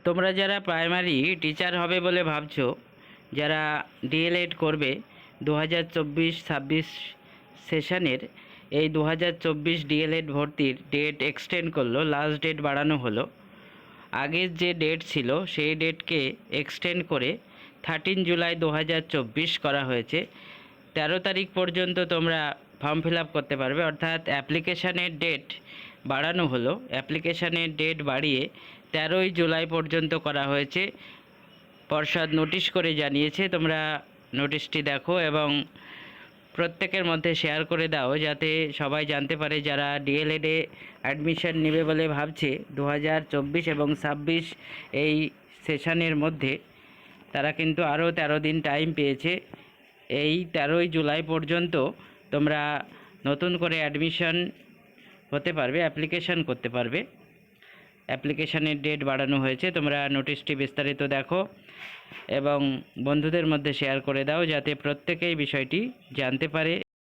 তোমরা যারা primary teacher হবে বলে ভাবছো, যারা ডিএলএড করবে 2024-26 সেশনের, এই 2024 ডিএলএড ভর্তির ডেট এক্সটেন্ড করলো, লাস্ট ডেট বাড়ানো হলো। আগের যে ডেট ছিল সেই ডেটকে এক্সটেন্ড করে 13 জুলাই 2024 করা হয়েছে। 13 তারিখ পর্যন্ত তোমরা ফর্ম ফিল আপ করতে পারবে, অর্থাৎ অ্যাপ্লিকেশানের ডেট বাড়ানো হলো। অ্যাপ্লিকেশানের ডেট বাড়িয়ে 13ই জুলাই পর্যন্ত করা হয়েছে। পর্ষদ নোটিশ করে জানিয়েছে, তোমরা নোটিশটি দেখো এবং প্রত্যেকের মধ্যে শেয়ার করে দাও, যাতে সবাই জানতে পারে যারা ডিএলএডে অ্যাডমিশন নেবে বলে ভাবছে 2024 এবং 26 এই সেশনের মধ্যে। তারা কিন্তু আরও 13 দিন টাইম পেয়েছে। এই 13ই জুলাই পর্যন্ত তোমরা নতুন করে অ্যাডমিশন হতে পারবে, অ্যাপ্লিকেশন করতে পারবে। অ্যাপ্লিকেশনের ডেট বাড়ানো হয়েছে। তোমরা নোটিশটি বিস্তারিত দেখো এবং বন্ধুদের মধ্যে শেয়ার করে দাও, যাতে প্রত্যেকেই বিষয়টি জানতে পারে।